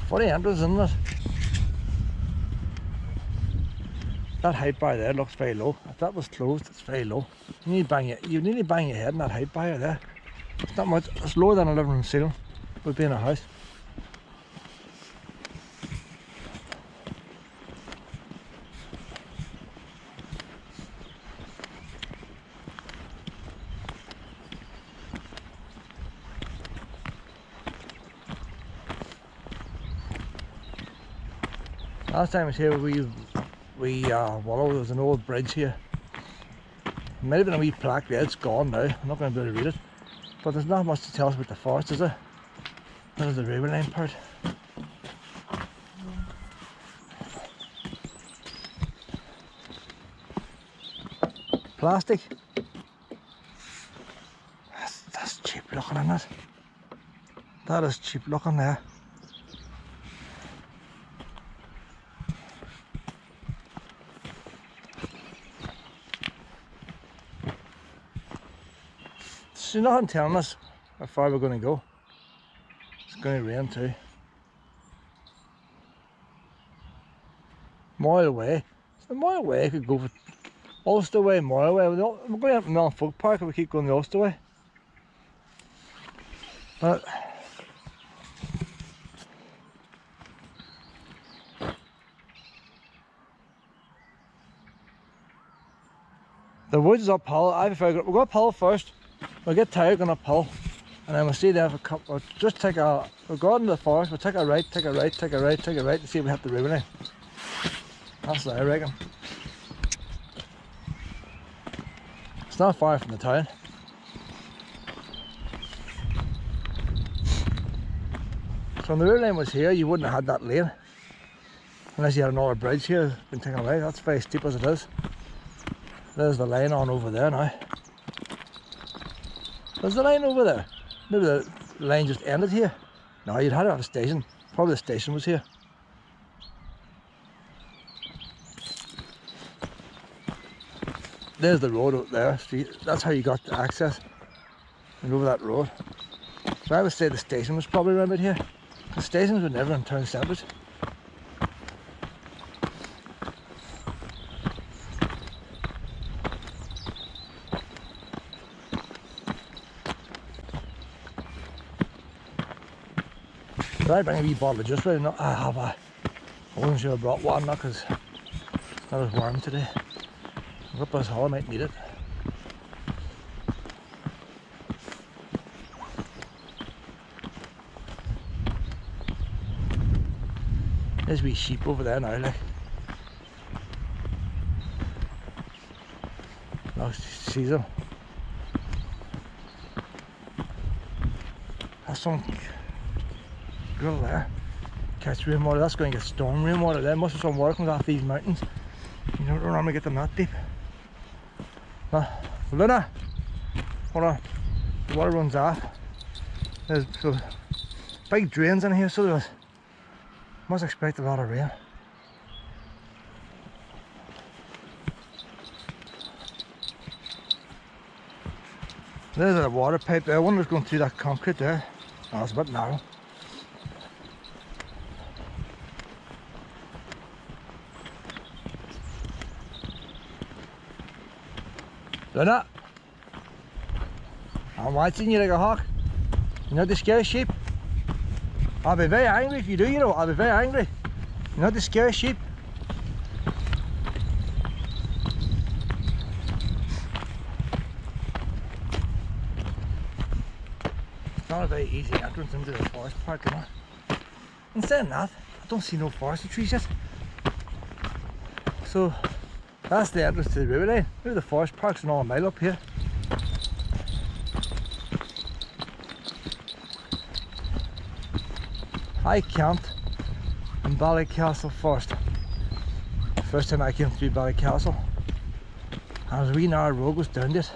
funny entrance, isn't it? That height barrier there looks very low. If that was closed, it's very low. You need to bang your head in that height barrier there. It's not much. It's lower than a living room ceiling would be in a house. Last time I was here, well, there was an old bridge here. It might have been a wee plaque there, it's gone now. I'm not going to be able to read it. But there's not much to tell us about the forest, is there? There's the railway line part. Plastic. That's cheap looking, isn't it? That is cheap looking there. There's nothing telling us how far we're going to go. It's going to rain too. Mile away. So a mile away I could go for Austell way, mile away. We're going out to Melon Folk Park if we keep going the Austell way. But the woods uphill. We'll go uphill first. We'll get tired going uphill, and then we'll stay there for a couple. We'll just we'll go out into the forest. We'll take a right, take a right, take a right, take a right, and see if we hit the river line. That's what I reckon. It's not far from the town. So when the river line was here, you wouldn't have had that lane. Unless you had another bridge here, been taken away. That's very steep as it is. There's the line on over there now. There's the line over there. Maybe the line just ended here. No, you'd had to have a station. Probably the station was here. There's the road out there. See, that's how you got the access. And over that road. So I would say the station was probably around about here. The stations were never in town centres. Did I bring a wee bottle of juice with me? No, I wasn't sure I brought one, not because it's not as warm today. I'm up this hall, I might need it. There's wee sheep over there now, like. No, see them. That's some girl there. Catch rainwater. That's going to get storm rainwater there. Must be some water comes off these mountains. You don't normally get them that deep. Luna, hold on. The water runs off. There's so big drains in here, so there must expect a lot of rain. There's a water pipe there. I wonder if it's going through that concrete there. Oh, it's a bit narrow. Luna, I'm watching you like a hawk. You're not to scare sheep. I'll be very angry if you do, you know. I'll be very angry. You're not to scare sheep. It's not a very easy entrance into the forest park, you know. And saying that, I don't see no forestry trees yet. So that's the entrance to the river line. Maybe the forest park's another mile up here. I camped in Ballycastle Forest. First time I came through Ballycastle. And there was a wee narrow road goes down it.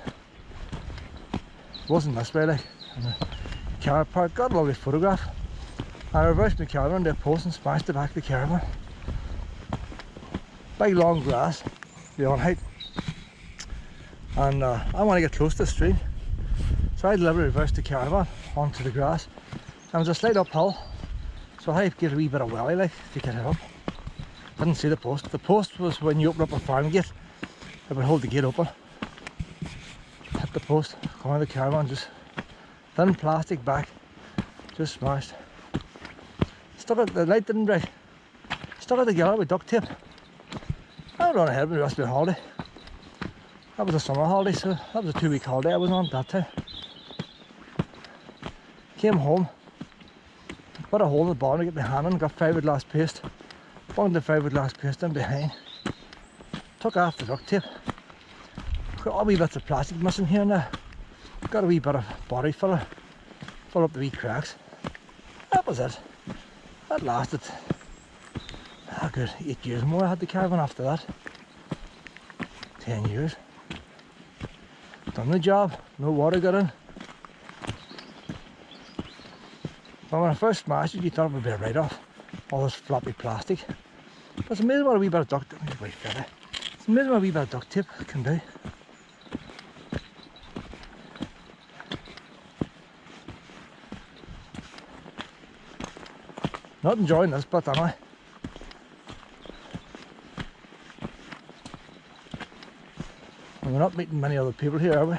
It wasn't this way, like. And the car park got a lovely photograph. I reversed my caravan to a post and smashed the back of the caravan. Big long grass, the on height. And I want to get close to the stream. So I deliberately reversed the caravan onto the grass. And it was a slight uphill. So I get a wee bit of welly like to get it up. Didn't see the post. The post was when you open up a farm gate, it would hold the gate open. Hit the post, come on the caravan, just thin plastic back, just smashed. Stuck it, the light didn't break. Stuck it together with duct tape. I went on ahead with the rest of the holiday. That was a summer holiday, so that was a 2-week holiday I was on at that time. Came home, put a hole in the bottom to get my hand in, got fiberglass paste. Bunged the fiberglass paste in behind. Took off the duct tape. Got all wee bits of plastic missing here and there. Got a wee bit of body filler. Fill up the wee cracks. That was it. That lasted a good 8 years more. I had the caravan after that. 10 years. Done the job. No water got in. But when I first smashed it, you thought it would be a write-off. All this floppy plastic. But it's amazing what a wee bit of duct tape. It's amazing what a wee bit of duct tape can do. Not enjoying this bit, am I? And we're not meeting many other people here, are we?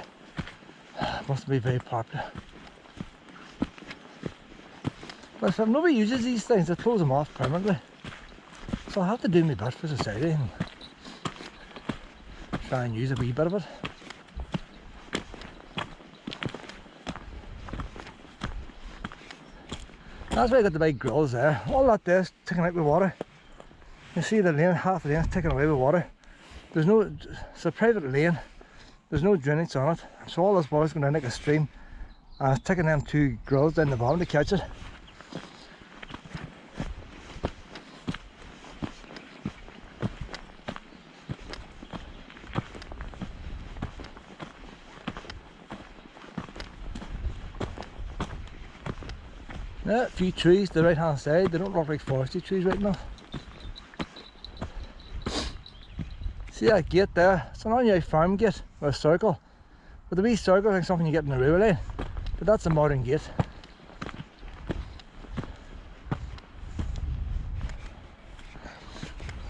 Must be very popular. But if nobody uses these things, they close them off permanently. So I have to do my bit for society and try and use a wee bit of it. That's why I got the big grills there. All that there is taken out with water. You see the lane, half the lane is taken away with water. There's no, it's a private lane. There's no drainage on it. So all this water's going down like a stream. And it's taking them 2 grills down the bottom to catch it. Yeah, a few trees to the right hand side. They don't look like forestry trees right enough. See that gate there? It's an ordinary farm gate with a circle. But the wee circle is like something you get in a railway line. But that's a modern gate.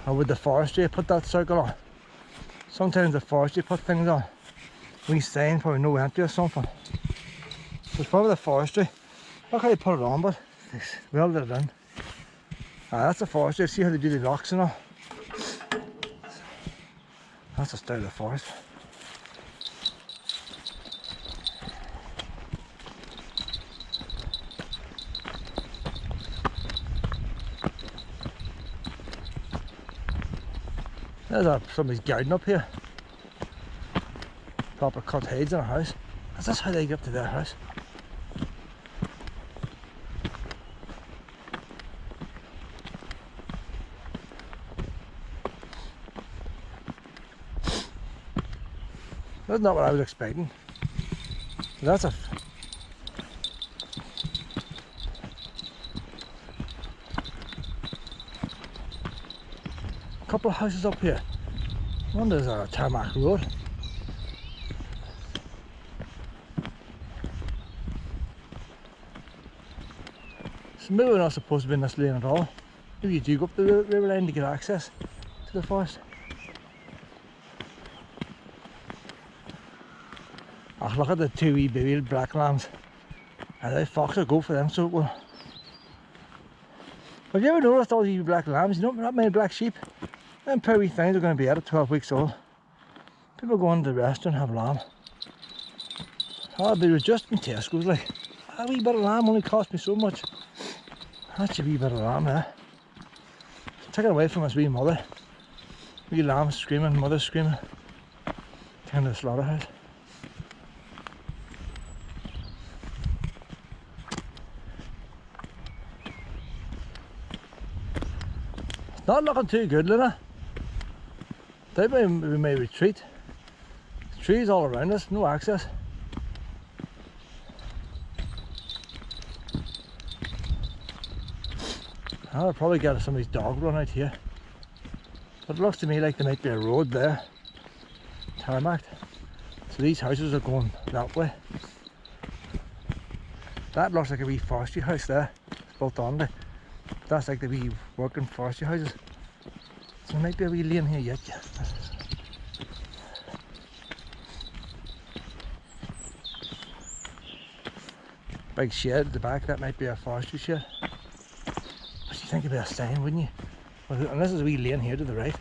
Or would the forestry put that circle on? Sometimes the forestry put things on. Wee sign, probably no entry or something. So it's probably the forestry. Look how they put it on, but they welded it in. That's the forestry. See how they do the locks and all. That's the style of the forest. There's somebody's garden up here. Proper cut heads in a house. Is this how they get up to their house? That's not what I was expecting. That's a couple of houses up here. One there's a tarmac road. So maybe we're not supposed to be in this lane at all. Maybe you do go up the river line to get access to the forest. Oh, look at the 2 wee baby black lambs. And the fox will go for them, so it will. Have you ever noticed all these black lambs? You don't not many black sheep. Them pair wee things are going to be at 12 weeks old. People go into the restaurant and have lamb. Oh, but it was just in Tesco's like. A wee bit of lamb only cost me so much. That's a wee bit of lamb there. Take it away from its wee mother. Wee lamb screaming, mother screaming. Down to the slaughterhouse. Not looking too good, Luna. They may retreat. Trees all around us, no access. I'll probably get somebody's dog run out here. But it looks to me like there might be a road there. Tarmac. So these houses are going that way. That looks like a wee forestry house there. It's built on there. That's like the wee working forestry houses. So there might be a wee lane here yet. Yeah. Big shed at the back, that might be a forestry shed. But you think about a sign, wouldn't you? Well, unless there's a wee lane here to the right.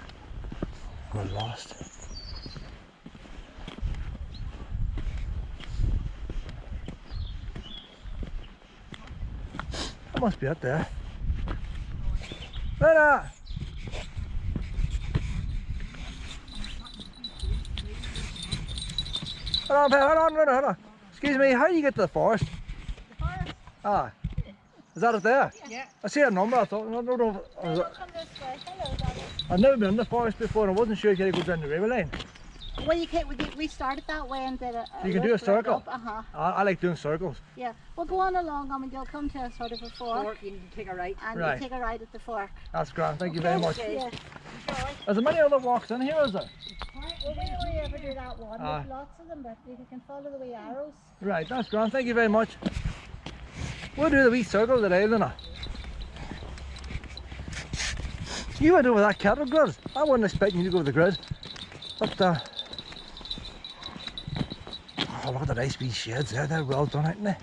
We're lost. That must be it there. Lena! Hold on, Lena, hold on. Excuse me, how do you get to the forest? The forest? Ah. Is that it there? Yeah. I see a number, I thought, no. Come this way. Hello, darling. I've never been in the forest before and I wasn't sure if you had to go down the river line. Well, you can't, we started that way and did a You can do a loop right circle? up, I like doing circles. Yeah. Well, go on along and you'll come to a sort of a fork. You need to take a right. And Right. you take a right at the fork. That's grand, thank you very much. Yeah. Is there many other walks in here, is there? Well, we only ever do that one. Ah. There's lots of them, but you can follow the wee arrows. Right, that's grand, thank you very much. We'll do the wee circle today, Lena. You went over that cattle grid. I wasn't expecting you to go over the grid. But, oh, look at the nice wee sheds there. They're well done, aren't they?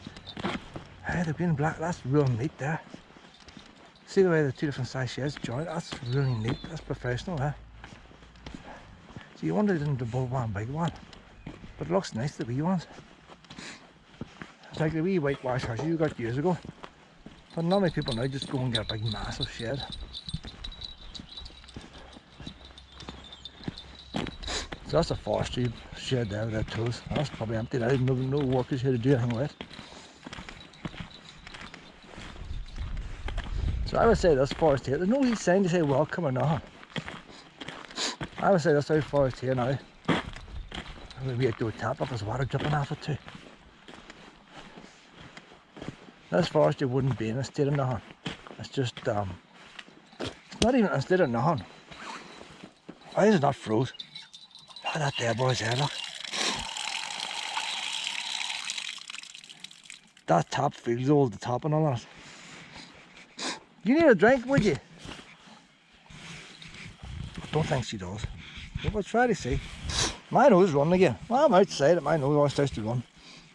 Hey, the green and black, that's real neat there. See the way the two different size sheds join? That's really neat. That's professional, huh? So you wonder they didn't do one big one. But it looks nice, the wee ones. It's like the wee whitewash houses you got years ago. But not many people now just go and get a big massive shed. So that's a forestry shed there with their tools. That's probably empty now. No workers here to do anything with it. So I would say this forest here, there's no wee sign to say welcome or nothing. I would say this whole forest here now. We had to do a tap up, there's water dripping off it too. This forest here wouldn't be in a state of nothing. It's just, it's not even a state of nothing. Why is it not froze? Look at that there, boys, there, look. That top feels old, the top and all that. You need a drink, would you? I don't think she does. But we'll try to see. My nose is running again. Well, I'm outside, my nose always starts to run.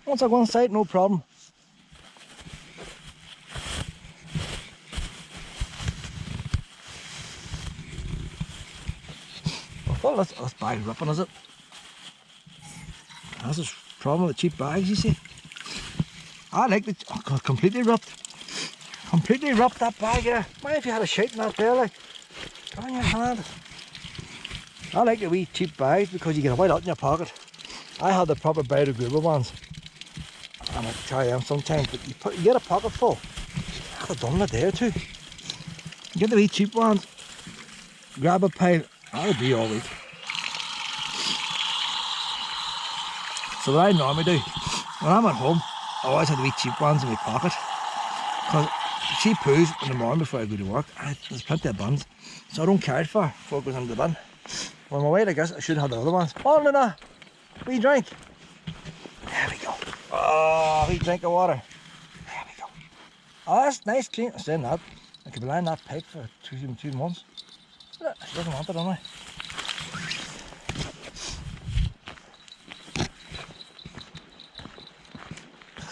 Once I go inside, no problem. Well, that's bag ripping, is it? That's the problem with the cheap bags, you see. I like the completely ripped. Completely ripped that bag here. Mind if you had a shite in that there, like, on your hand. I like the wee cheap bags because you get a white out in your pocket. I had the proper biodegradable ones. And I tell you, sometimes but you get a pocket full. I could have done it there too. You get the wee cheap ones, grab a pile. That'll be all week. So what I normally do, when I'm at home, I always have the wee cheap ones in my pocket. Because she poos in the morning before I go to work. There's plenty of buns. So I don't carry it far before it goes into the bin. When I'm away, I guess I should have the other ones. Oh, Luna, wee drink. There we go. Oh, wee drink of water. There we go. Oh, that's nice, clean. I'm saying that. I could be lying that pipe for two months. She doesn't want it, don't I?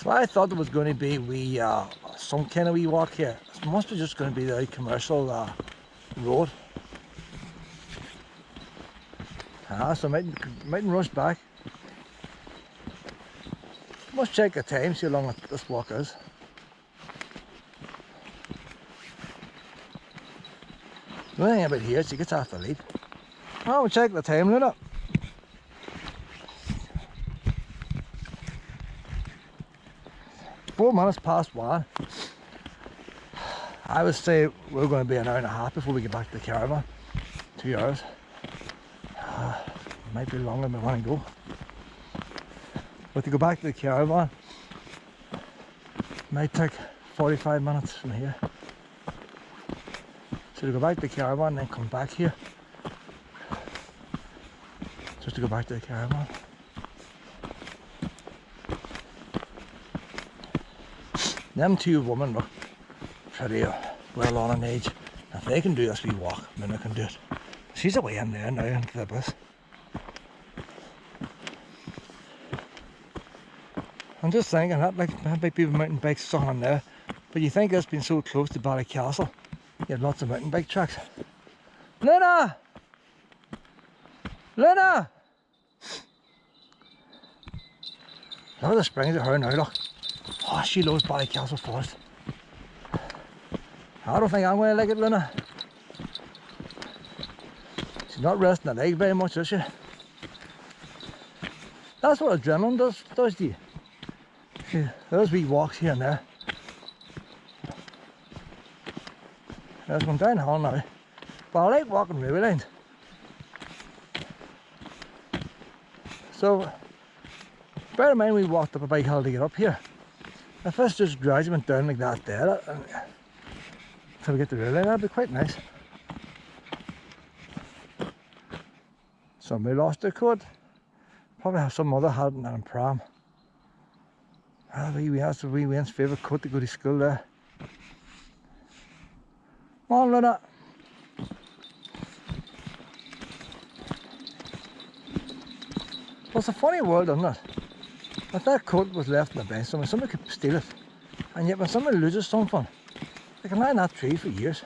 So I thought there was going to be some kind of wee walk here. It must be just going to be the commercial road. So I mightn't rush back. Must check the time, see how long this walk is. The only thing about here is she gets off the lead. Oh, we'll check the time, Luna. Four minutes past 1. I would say we're going to be an hour and a half before we get back to the caravan. 2 hours. Might be longer than we want to go. But to go back to the caravan, might take 45 minutes from here. So to go back to the caravan and then come back here. Just to go back to the caravan. Them two women look pretty well on in age. If they can do this wee walk, Luna can do it. She's away in there now into the bus. I'm just thinking that might be mountain bikes stuck on there, but you think it's been so close to Ballycastle, you have lots of mountain bike tracks. Luna! Luna! Look at the springs of her now, look. Oh, she loves Ballycastle Forest. I don't think I'm going to like it, Luna. She's not resting her leg very much, is she? That's what adrenaline does to you. There's wee walks here and there. There's one downhill now. But I like walking railway lines. So, bear in mind we walked up a big hill to get up here. If this just gradually went down like that there, until we get to the railway line, that'd be quite nice. Somebody lost their coat. Probably have some other had in pram. That's wee Wayne's favourite coat to go to school there. Come on, Luna. Well, it's a funny world, isn't it? If that coat was left on the bench somewhere, somebody could steal it. And yet when somebody loses something, they can lie in that tree for years.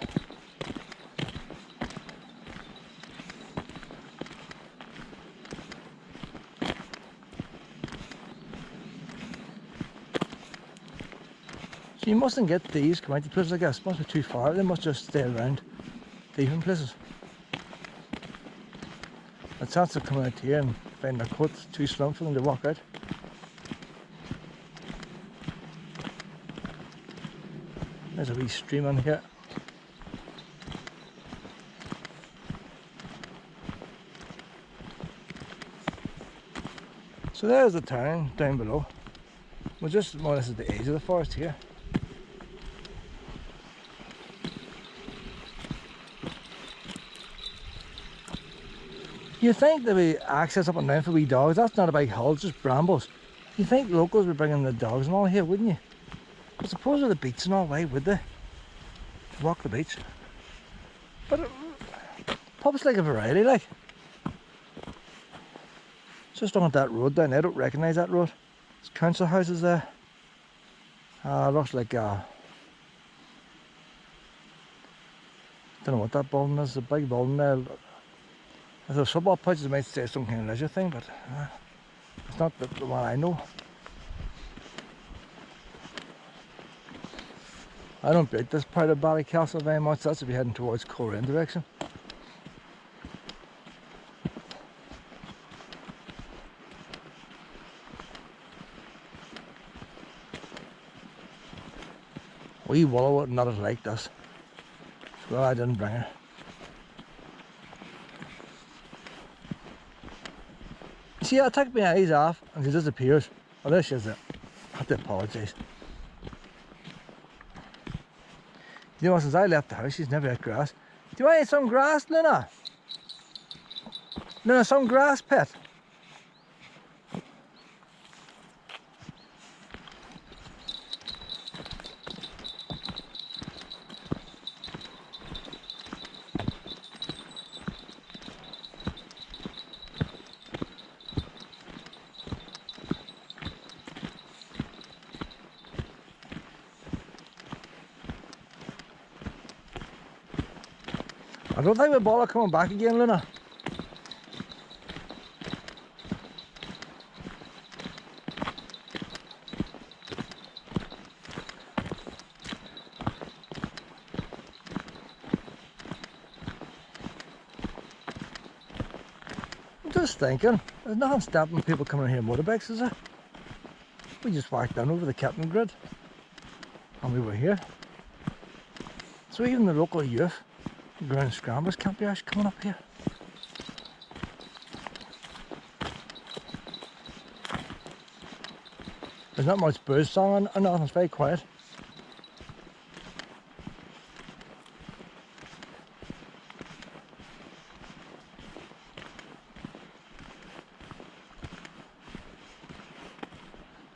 So you mustn't get these county places, I guess. Must be too far. They must just stay around different places. A chance of coming out here and finding their coats too slum for them to walk out. There's a wee stream on here. So there's the town down below. We're just more or less at the edge of the forest here. You think there'd be access up and down for wee dogs? That's not a big hill, it's just brambles. You think locals would bring in the dogs and all here, wouldn't you? I suppose with the beach and all, why would they? To walk the beach. But pub's like a variety, like. Just on that road down there, I don't recognise that road. There's council houses there. Looks like don't know what that building is, a big building there. There's a football pitch, they might say some kind of leisure thing, but it's not the one I know. I don't beat this part of Ballycastle very much. That's if you're heading towards Caravan direction. Wee willow would not have liked this. Well, I didn't bring her. See, I took my eyes off and she disappears. Oh, there she is there. I have to apologise. You know, since I left the house, she's never had grass. Do you want some grass, Luna? Luna, some grass, pet? I don't think we'll bother coming back again, Luna. I'm just thinking, there's nothing stopping people coming in here motorbikes, is there? We just walked down over the Captain Grid and we were here. So even the local youth, ground scramblers can't be actually coming up here. There's not much bird song or nothing, it's very quiet.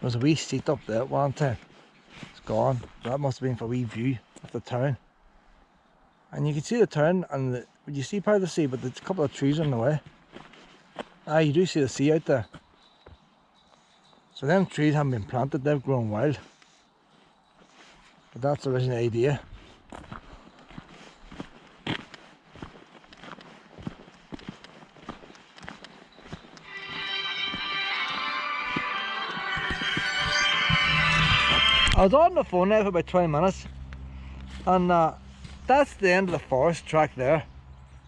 There's a wee seat up there at one time. It's gone. That must have been for a wee view of the town. And you can see the town, and you see part of the sea, but there's a couple of trees on the way. Ah, you do see the sea out there. So them trees haven't been planted, they've grown wild. But that's the original idea. I was on the phone now for about 20 minutes, and that's the end of the forest track there.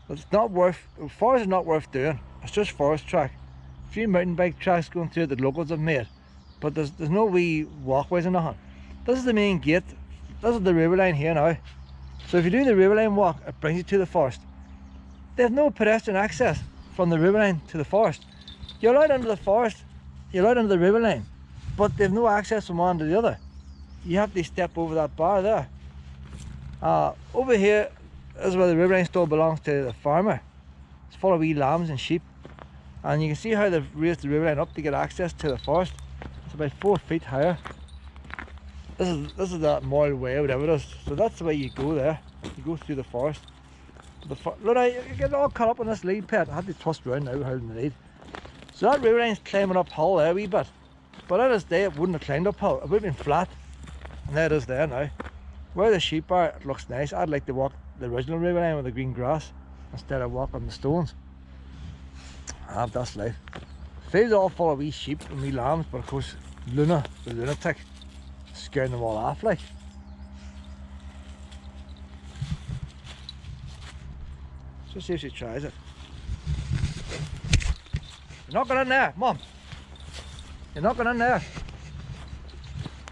It's not worth, forest is not worth doing. It's just forest track. A few mountain bike tracks going through it that locals have made, but there's no wee walkways or nothing. This is the main gate. This is the river line here now. So if you do the river line walk, it brings you to the forest. There's no pedestrian access from the river line to the forest. You're allowed into the forest, you're allowed into the river line, but they've no access from one to the other. You have to step over that bar there. Over here is where the river line still belongs to the farmer. It's full of wee lambs and sheep, and you can see how they've raised the river line up to get access to the forest. It's about 4 feet higher. This is that mile way or whatever it is. So that's the way you go there. You go through the forest. Look, I get all caught up on this lead pet. I had to twist around now holding the lead. So that river line's climbing uphill there a wee bit, but at this day it wouldn't have climbed uphill. It would have been flat. And there it is there now. Where the sheep are, it looks nice. I'd like to walk the original river line with the green grass instead of walking the stones. That's life. Field's all full of wee sheep and wee lambs, but of course Luna, the lunatic, scaring them all off like. Let's see if she tries it. You're not going in there, Mum. You're not going in there.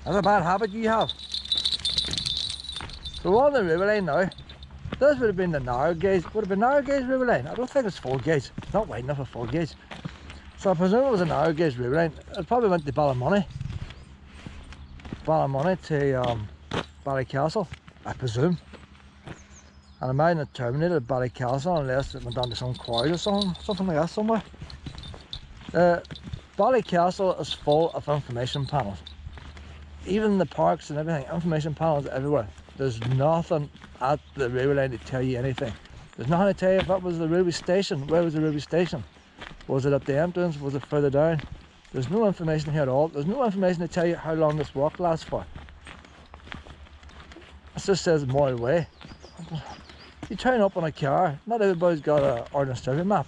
That's a bad habit you have. So we're on the river line now. This would have been the narrow gauge. Would have been narrow gauge river line. I don't think it's full gauge. It's not wide enough for full gauge. So I presume it was a narrow gauge river line. It probably went to Ballymoney to Ballycastle, I presume. And I might not terminated at Ballycastle unless it went down to some quarry or something like that somewhere. Ballycastle is full of information panels. Even the parks and everything, information panels everywhere. There's nothing at the railway line to tell you anything. There's nothing to tell you if that was the railway station. Where was the railway station? Was it at the entrance? Was it further down? There's no information here at all. There's no information to tell you how long this walk lasts for. It just says mile away. You turn up on a car, not everybody's got an ordnance survey map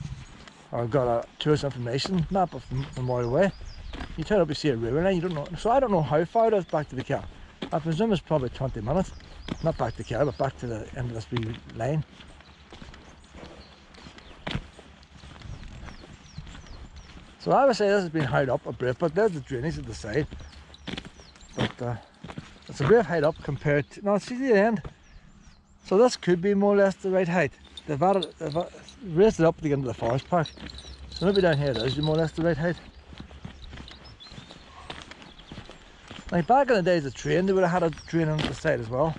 or got a tourist information map of a mile away. You turn up, you see a river line, you don't know. So I don't know how far it is back to the car. I presume it's probably 20 minutes. Not back to the car, but back to the end of this wee line. So I would say this has been highed up a bit, but there's the drainage at the side. But it's a bit high up compared to, no, see the end. So this could be more or less the right height. They've raised it up to get into the forest park. So maybe down here it is more or less the right height. Like back in the days of the train, they would have had a drain on the side as well.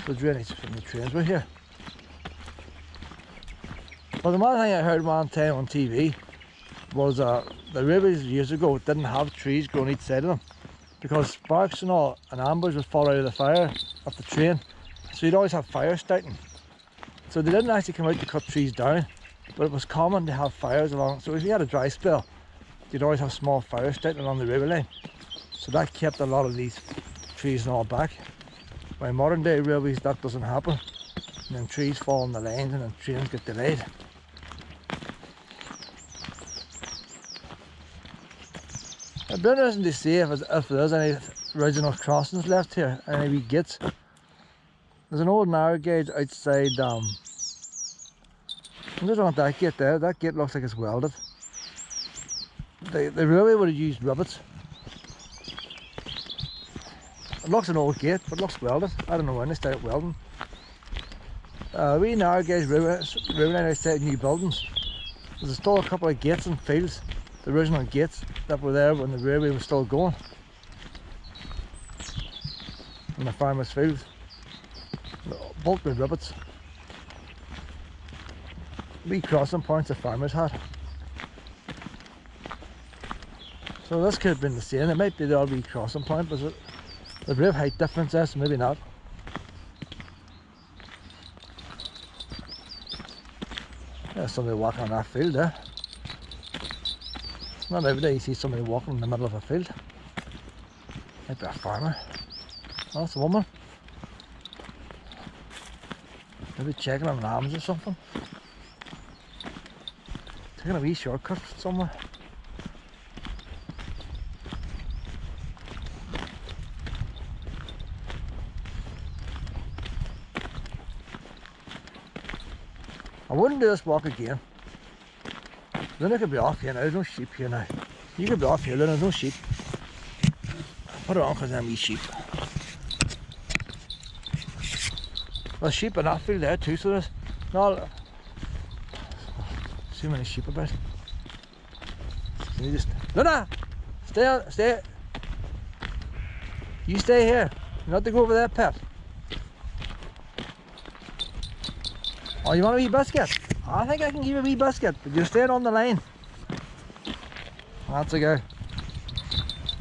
The drainage from the trains were here. But the one thing I heard one time on TV was the rivers years ago didn't have trees growing each side of them because sparks and all and ambers would fall out of the fire of the train, so you'd always have fires starting. So they didn't actually come out to cut trees down, but it was common to have fires along. So if you had a dry spell, you'd always have small fires starting along the river line. So that kept a lot of these trees and all back. By modern day railways that doesn't happen, and then trees fall on the lines and then trains get delayed. It'd be interesting to see if there's any original crossings left here, any wee gates. There's an old narrow gauge outside, I just want that gate there. That gate looks like it's welded. They really would have used rivets. It looks an old gate, but it looks welded. I don't know when they started welding. We narrow gauge river line outside new buildings. There's still a couple of gates and fields, the original gates that were there when the railway was still going. In the farmers' fields. Built with rivets. Wee crossing points the farmers had. So this could have been the same. It might be the old wee crossing point, but the real height difference there, so maybe not. There's somebody walking on that field there. Not every day you see somebody walking in the middle of a field. Might be a farmer. Oh, it's a woman. Maybe checking on lambs or something. Taking a wee shortcut somewhere. I wouldn't do this walk again. Then I could be off here now, there's no sheep here now. You could be off here, then there's no sheep. Put it on because there's wee sheep. There's sheep in that field there too, so there's not too many sheep about. You just, Luna! Stay. You stay here. You're not to go over there, pet. Oh, you want a wee biscuit? I think I can give you a wee biscuit, but you're staying on the line. That's a go.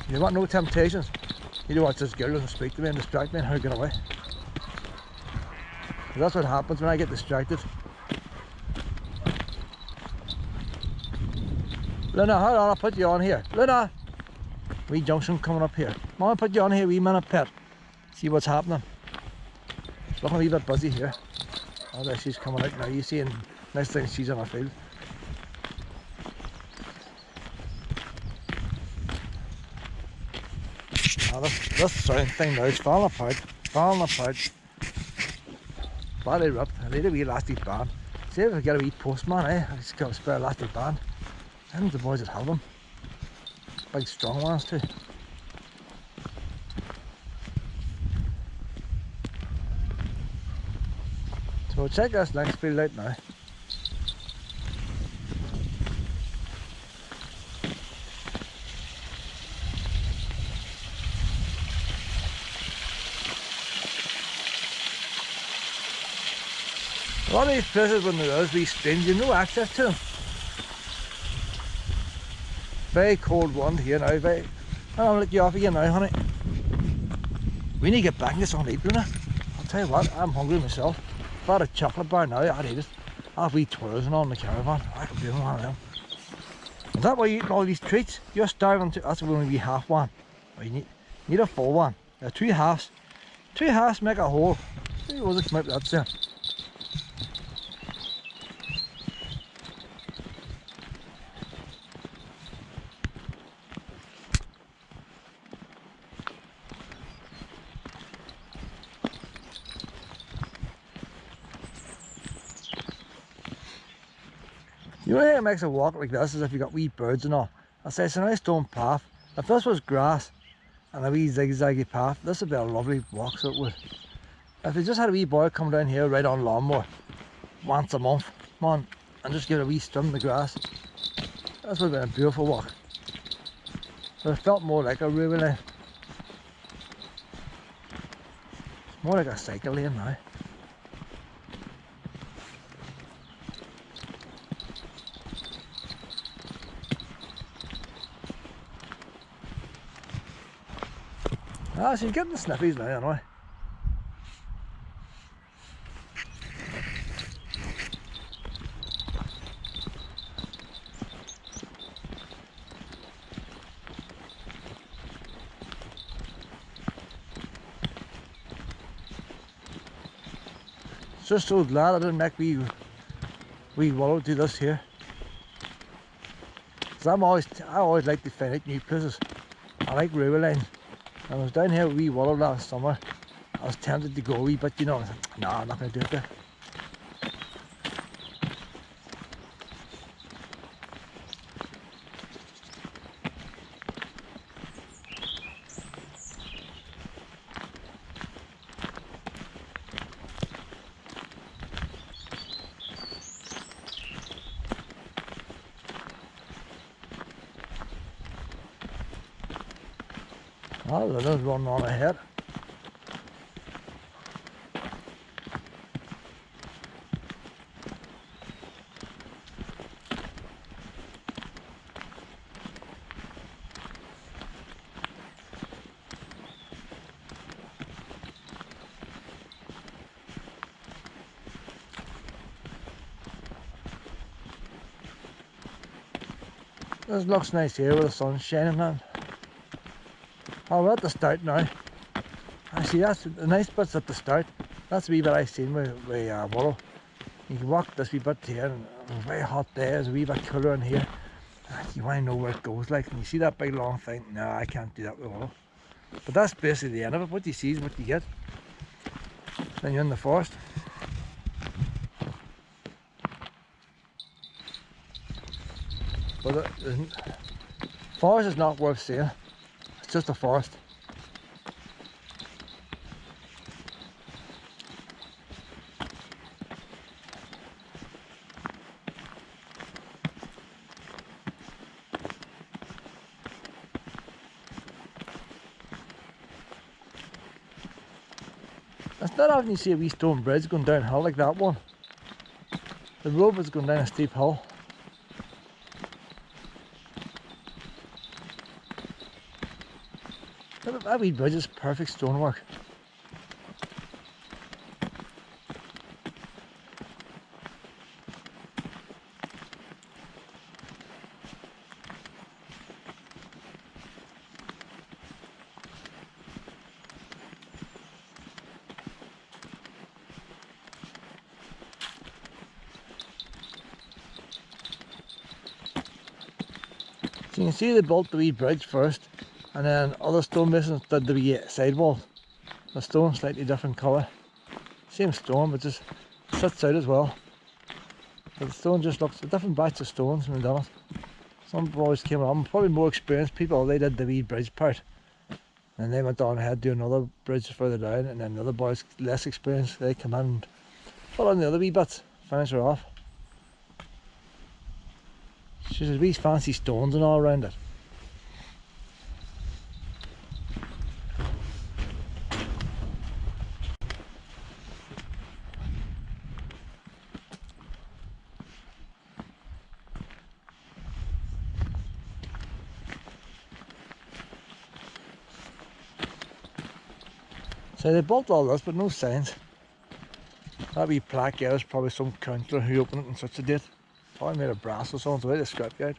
You want no temptations. You don't watch this girl doesn't speak to me and distract me and her get away. That's what happens when I get distracted. Luna, hold on, I'll put you on here. Luna! Wee junction coming up here. Mom, I'll put you on here, wee minute, pet. See what's happening. It's looking a wee bit busy here. Oh, there she's coming out now. You see, and next thing she's on a field. Oh, this sound thing now is falling apart. Badly ripped. I need a wee elastic band. See if I get a wee postman, I just got a spare elastic band. And the boys that have them. Big strong ones too. So we'll check this next field out now. A lot of these places when there is these streams, you have no access to them. Very cold one here now, I'll let you off again now, honey. We need to get back and get something to eat, Luna. I'll tell you what, I'm hungry myself. If I had a chocolate bar now, I'd eat it. I'll have wee twirls and all in the caravan. I could do one of them. Is that why you're eating all these treats? You're starving too. That's only be half one. Well, you need a full one. Two halves. Two halves make a whole. See what it come out with that, sir. You know how it makes a walk like this is if you got wee birds and all. I say it's a nice stone path. If this was grass and a wee zigzaggy path, this would be a lovely walk, so it would. If they just had a wee boy come down here right on lawnmower once a month, come on, and just give it a wee strum in the grass, this would have been a beautiful walk. But it felt more like a rural lane. It's more like a cycle lane now. Ah, so you're getting the sniffies now, anyway. Just so glad I didn't make wee wallow do this here. Cause I always like to find out new places. I like rural lines. I was down here with wee wallow last summer. I was tempted to go a wee bit, you know. I was like, no, I'm not going to do it there. Oh, there's one on ahead. This looks nice here with the sun shining on. Oh, we're at the start now. Actually, that's the nice bit's at the start. That's the wee bit I seen with Willow. You can walk this wee bit here, and on a very hot day, there's a wee bit cooler in here. You want to know where it goes like, and you see that big long thing. No, I can't do that with Willow. But that's basically the end of it. What you see is what you get. Then you're in the forest. But the forest is not worth seeing. It's just a forest. It's not often you see a wee stone bridge going downhill like that one. The road was going down a steep hill. That wee bridge is perfect stonework. So you can see they built the wee bridge first, and then other stonemasons did the wee sidewall. The stone slightly different colour. Same stone, but just sits out as well. But the stone just looks a different batch of stones when they done it. Some boys came on, probably more experienced people, they did the wee bridge part. And they went on ahead to do another bridge further down, and then the other boys less experienced, they come in and fill in the other wee bits, finish her off. There's these fancy stones and all around it. So they built all this but no signs. That wee plaque there is probably some councillor who opened it on such a date. Probably made of brass or something, so they scrap yard.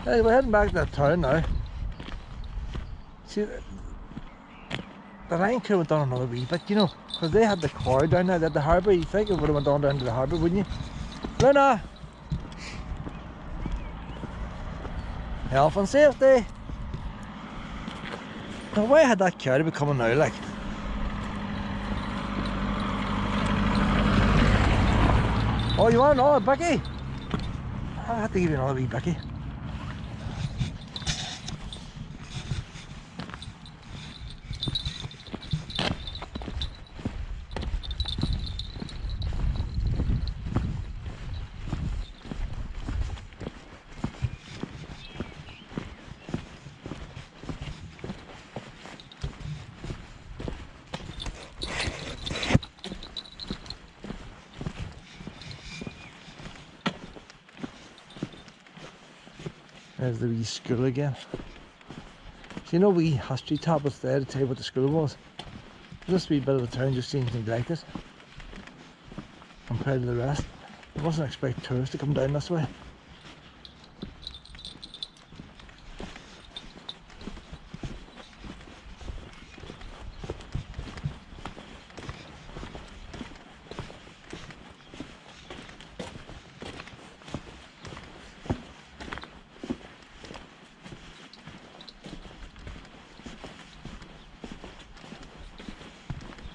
Hey, we're heading back to the town now. See, the line could have done another wee bit, you know, because they had the quarry down there, they had the harbour. You think it would have went on down to the harbour, wouldn't you? Luna! Health and safety! Now why had that carry be coming now, like? Oh, you want another bicky? I have to give you another wee bicky. There's the wee school again. So you know wee history tablets there to tell you what the school was? This wee bit of the town just seems neglected compared to the rest. I wasn't expecting tourists to come down this way.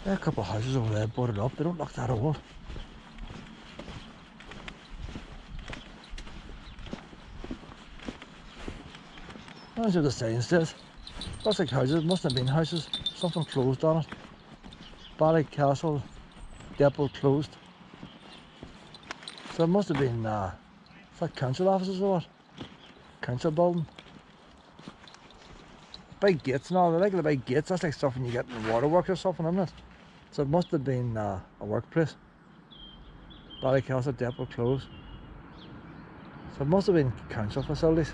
There are a couple of houses over there boarded up, they don't look that old. That's what the sign says. Looks like houses, must have been houses. Something closed on it. Ballycastle Depot closed. So it must have been, is that council offices or what? Council building. Big gates and all, I like the big gates, that's like stuff when you get in the waterworks or something, isn't it? So it must have been a workplace. Ballycastle Depot closed. So it must have been council facilities.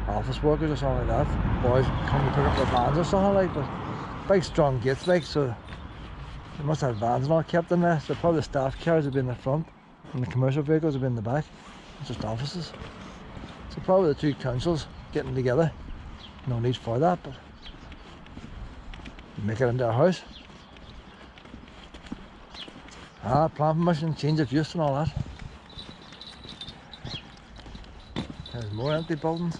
office workers or something like that. Boys come to pick up their vans or something like that. Big strong gates like, so they must have vans and all kept in there. So probably the staff cars would be in the front and the commercial vehicles would be in the back. It's just offices. So probably the two councils getting together. No need for that, but make it into a house. Plan permission, change of use and all that. There's more empty buildings.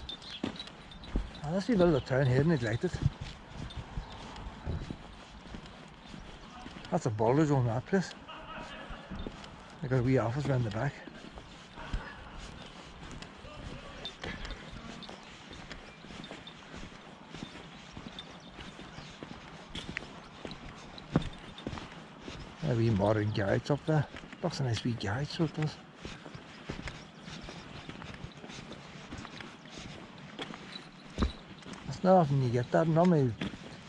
This wee bit of the town here neglected. That's a boiler zone, that place. They got a wee office round the back. A wee modern garage up there. Looks a nice wee garage, so it does. It's not often you get that. Normally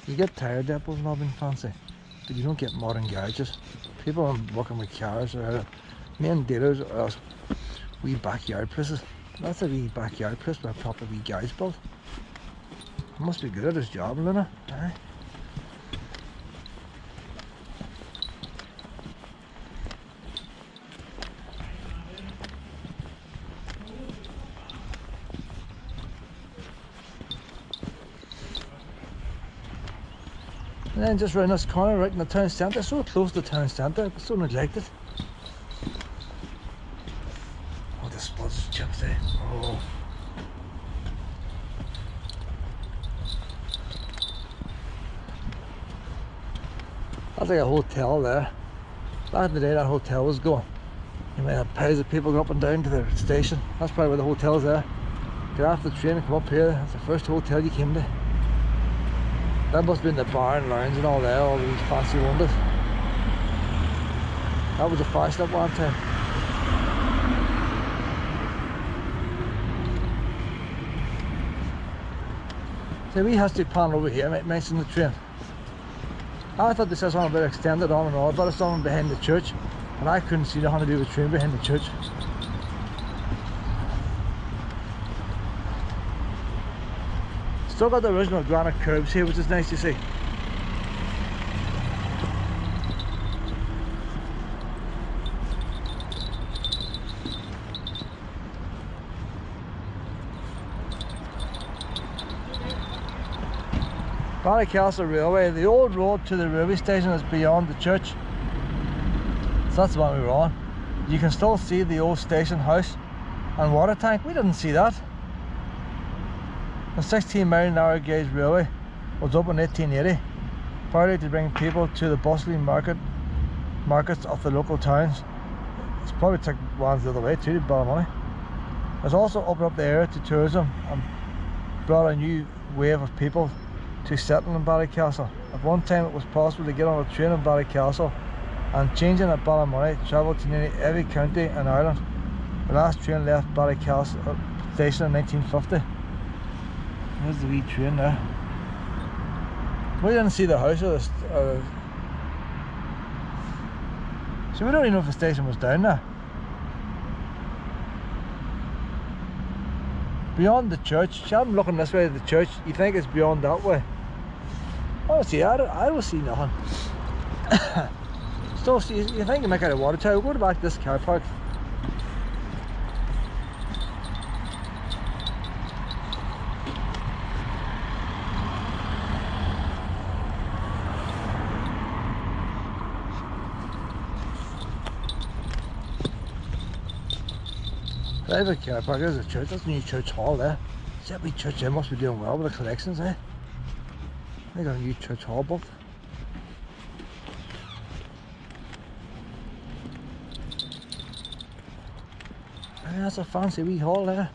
you get tire depots and all been fancy, but you don't get modern garages. People are working with cars or main dealers or else wee backyard places. That's a wee backyard place with a proper wee garage built. He must be good at his job, Luna. Aye. And then just round this corner, right in the town centre, so close to the town centre, but so neglected. Oh, the spots chips there. Oh. That's like a hotel there. Back in the day that hotel was going. You might have piles of people go up and down to the station. That's probably where the hotel is there. Get off the train and come up here. That's the first hotel you came to. That must have been the bar and lounge and all there, all these fancy wonders. That was a fashion at one time. So we has to pan over here, might mention the train. I thought this was something about extended on and all, but it's something behind the church. And I couldn't see nothing to do with the train behind the church. Still got the original granite curbs here, which is nice to see. Ballycastle Railway, the old road to the railway station is beyond the church. So that's the one we were on. You can still see the old station house and water tank. We didn't see that. The 16-mile-an-hour gauge railway was up in 1880, partly to bring people to the bustling markets of the local towns. It's probably took ones the other way too, to Ballymoney. It's also opened up the area to tourism and brought a new wave of people to settle in Ballycastle. At one time it was possible to get on a train in Ballycastle and changing at Ballymoney travelled to nearly every county in Ireland. The last train left Ballycastle station in 1950. There's the wee train there. We didn't see the house of this. So we don't even know if the station was down there. Beyond the church, see, I'm looking this way at the church, you think it's beyond that way. Honestly, I don't see nothing. Still, see, you think you make out a water tower, we'll go back to this car park. Private car park, there's a church, that's a new church hall there. See that wee church there must be doing well with the collections, eh? They got a new church hall booked. And that's a fancy wee hall there.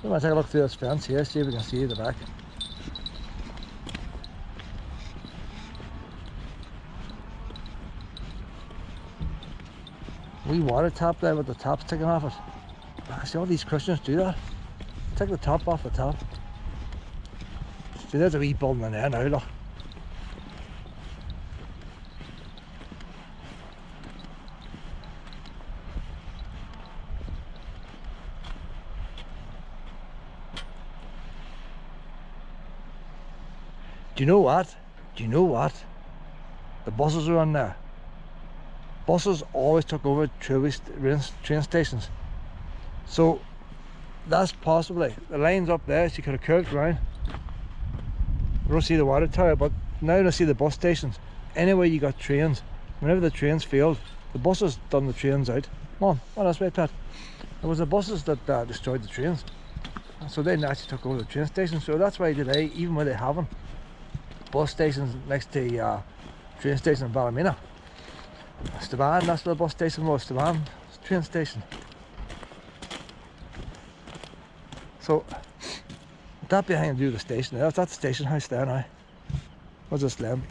I'm going to take a look through this fence here, see if we can see the back. Wee water tap there with the top sticking off it. I see all these Christians do that. Take the top off the top. See, there's a wee building in there now, look. Do you know what? Do you know what? The buses are on there. Buses always took over train stations. So that's possibly the lines up there. So you could have curved around. I don't see the water tower, but now I see the bus stations. Anywhere you got trains, whenever the trains failed, the buses done the trains out. Come on, well, that's right, Pat. It was the buses that destroyed the trains. So they actually took over the train station. So that's why today, even where they haven't bus stations next to train station in Ballymena, Stavan, that's where the bus station was. Stavan train station. So that behind you, the station there, that's the station house there now. What's this land?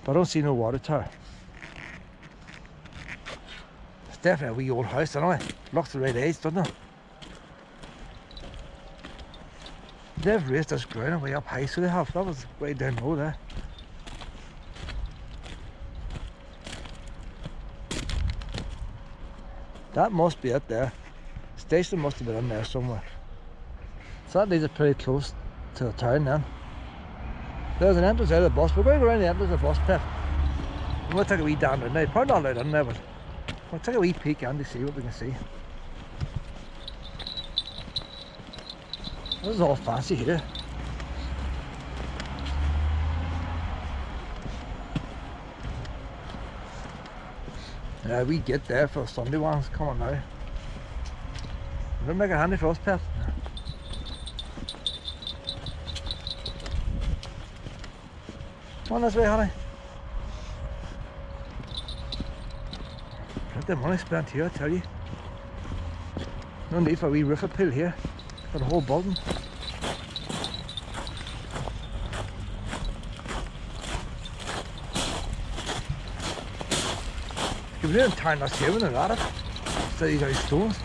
But I don't see no water tower. It's definitely a wee old house anyway. Looks the right age, doesn't it? They've raised this ground way up high, so they have. That was way down low there. That must be it there. Station must have been in there somewhere. So that leads it pretty close to the town then. There's an entrance out of the bus. We're going around the entrance of the bus pit. I'm going to take a wee down there now. Probably not allowed in there, but we'll take a wee peek and see what we can see. This is all fancy here. Yeah, we get there for Sunday ones. Come on now. We'll make it handy for us, Pet. Come on this way, honey. Plenty of money spent here, I tell you. No need for a wee roof appeal here. For the whole building. You can really turn that saving and at it. So you got stones.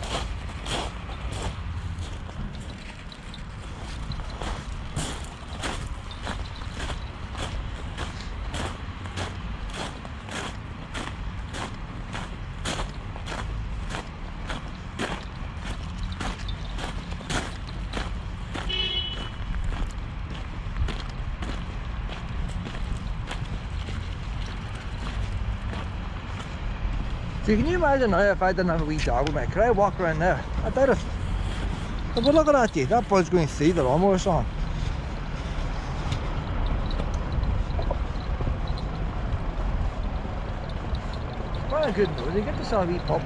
See, can you imagine now if I didn't have a wee dog with me? Could I walk around there? I doubt it. But look at that, you. That bird's going to see the lawnmower song. What a good nose. You get yourself a wee pup.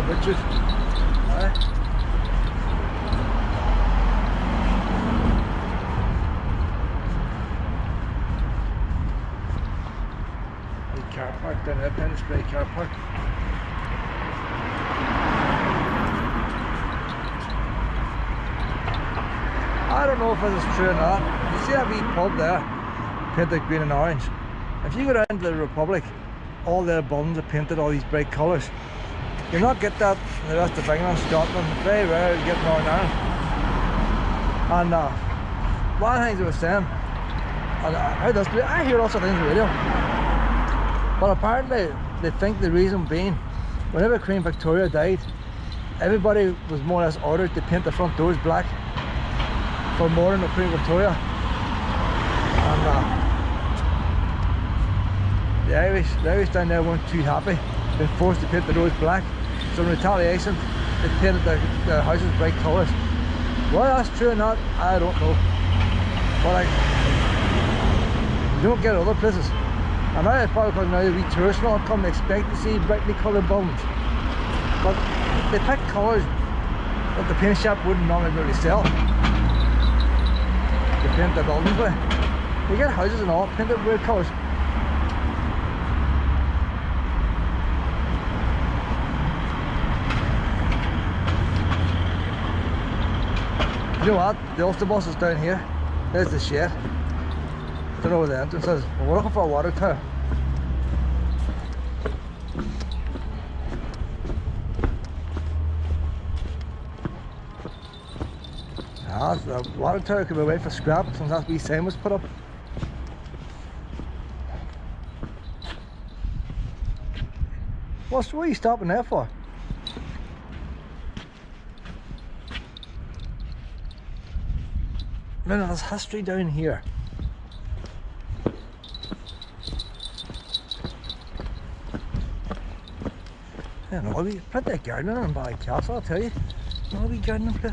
Richard. Alright. The car park down there, Penny Spray car park. I don't know if this is true or not. You see that wee pub there, painted green and orange. If you go down to the Republic, all their buildings are painted all these bright colours. You'll not get that in the rest of England, Scotland. Very rare to get Northern Ireland. And one of the things they were saying, and I hear lots of things on the radio, but apparently they think the reason being, whenever Queen Victoria died, everybody was more or less ordered to paint the front doors black for mourning of Queen Victoria. And the Irish down there weren't too happy. Been forced to paint the doors black. So in retaliation, they painted their houses bright colours. Whether that's true or not, I don't know. But you don't get it other places. And now it's probably because now the wee tourists will come and expect to see brightly coloured buildings. But they pick colours that the paint shop wouldn't normally really sell. They paint their buildings with. You get houses and all painted weird colours. You know what? The Ulster bus is down here. There's the shed. Don't know where the entrance is. We're looking for a water tower. The water tower could be away for scrap since that wee sign was put up. What are you stopping there for? Man, there's history down here. I don't know, we put that gardening in Ballycastle, I'll tell you. No wee gardening place.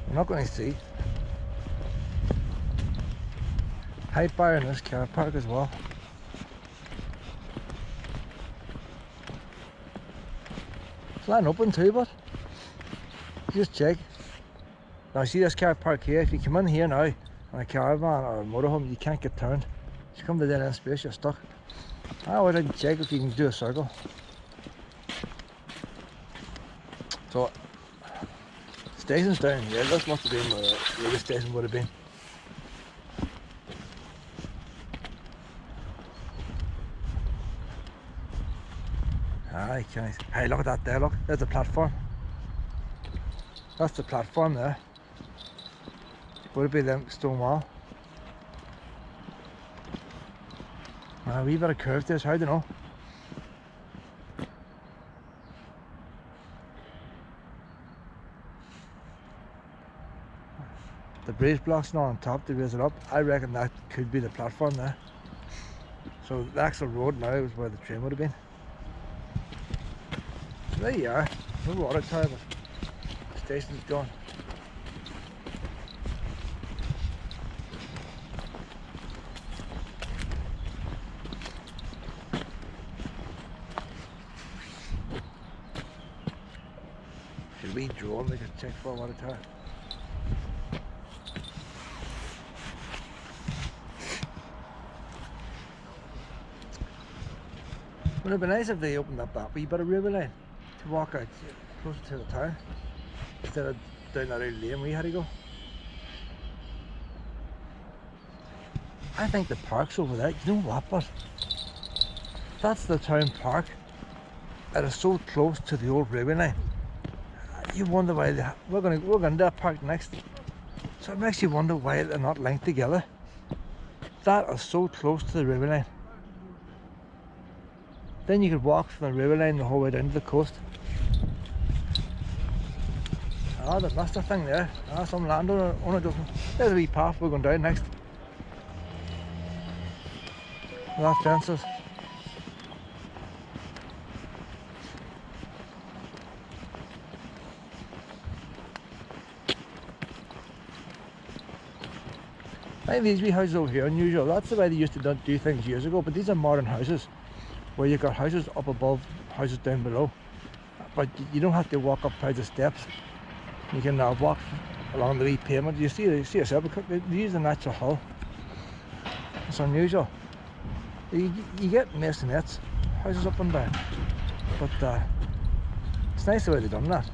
I'm not going to see. High bar in this car park as well. It's not open too, but just check. Now see this car park here, if you come in here now on a caravan or a motorhome, you can't get turned. If you come to that end space, you're stuck. I would like to check if you can do a circle. So, station's down here, this must have been where the railway station would have been. Aye, hey, look at that there, look, there's the platform. That's the platform there. Would it be them stone wall? A wee bit of curve there, so I don't know. The bridge block's not on top to raise it up. I reckon that could be the platform there. So the actual road now is where the train would have been. So there you are. No water tower, but the station's gone. Should we drone we could check for a water tower? Would it be nice if they opened up that wee bit of railway line to walk out closer to the town instead of down that old lane we had to go. I think the park's over there. You know what, but that's the town park. It is so close to the old railway line. You wonder why we're going to that park next. So it makes you wonder why they're not linked together. That is so close to the railway line. Then you could walk from the railway line the whole way down to the coast. Ah, that's the thing there. Ah, some landowner doesn't. There's a wee path we're going down next. That fences. I think these wee houses over here are unusual. That's the way they used to do things years ago, but these are modern houses where you've got houses up above, houses down below. But you don't have to walk up the steps. You can walk along the wee pavement. You see yourself, they use a natural hull. It's unusual. You get masonettes, houses up and down, but it's nice the way they've done that.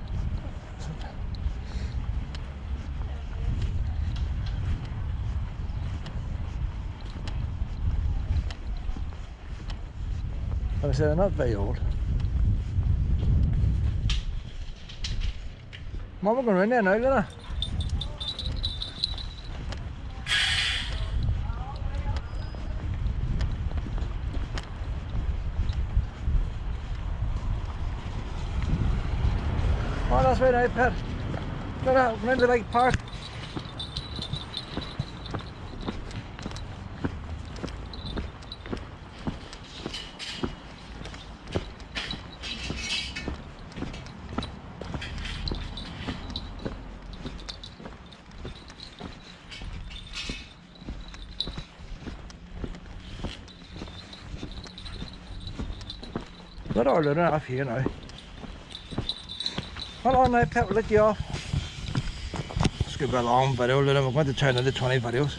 But I said they're not very old. Mum, we're going around there now, Lena. Oh, that's right now, Pet. Lena, we're in the Lake Park. We're all running off here now. Hold on now, Pet, we'll let you off. It's going to be a long video, we're going to turn into 20 videos.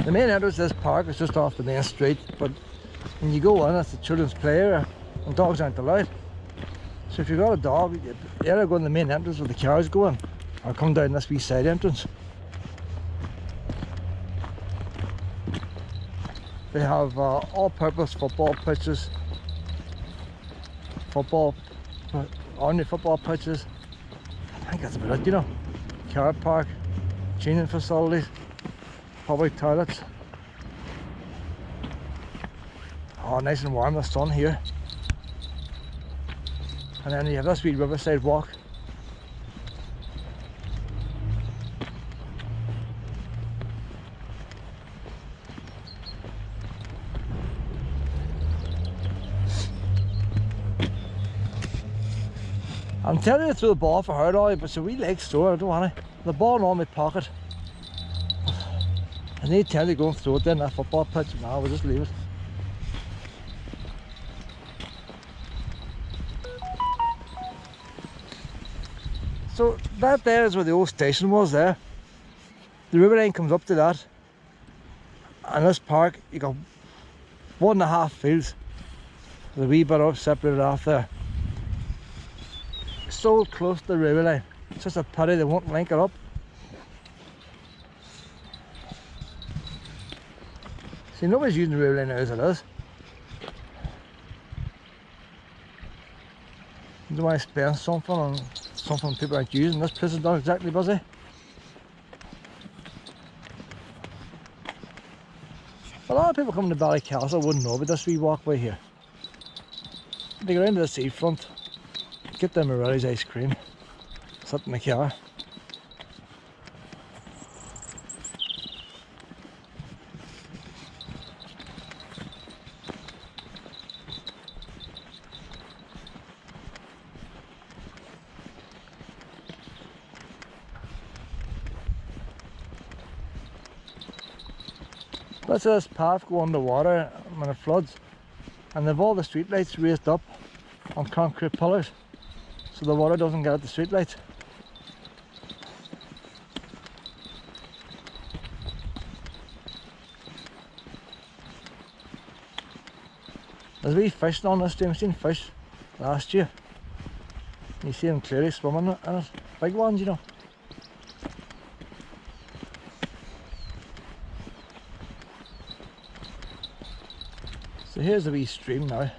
The main entrance to this park is just off the main street, but when you go in, it's the children's play area and dogs aren't allowed. So if you've got a dog, you either go in the main entrance where the cars go in, or come down this wee side entrance. They have all-purpose football pitches, ordinary football pitches. I think that's about it, you know. Car park, training facilities, public toilets. Oh, nice and warm, the sun here. And then you have this wee riverside walk. I'm telling you to throw the ball for her, Ollie, but it's a wee leg sore, I don't want it. The ball in all my pocket. I need time to go and throw it in that football pitch. No, we'll just leave it. So that there is where the old station was there. The river line comes up to that. And this park, you got 1.5 fields. There's a wee bit of separated off there. So close to the river line. It's just a pity they won't link it up. See, nobody's using the river line now as it is. Do I spend something on something people aren't using? This place is not exactly busy. A lot of people coming to Ballycastle wouldn't know about this wee walkway here. They go into the seafront, get them Morelli's ice cream, sit in the car. Let's see this path go underwater when it floods, and they've all the street lights raised up on concrete pillars so the water doesn't get at the street lights. There's wee fish on this stream. I've seen fish last year. You see them clearly swimming in it. Big ones, you know. So here's the wee stream now.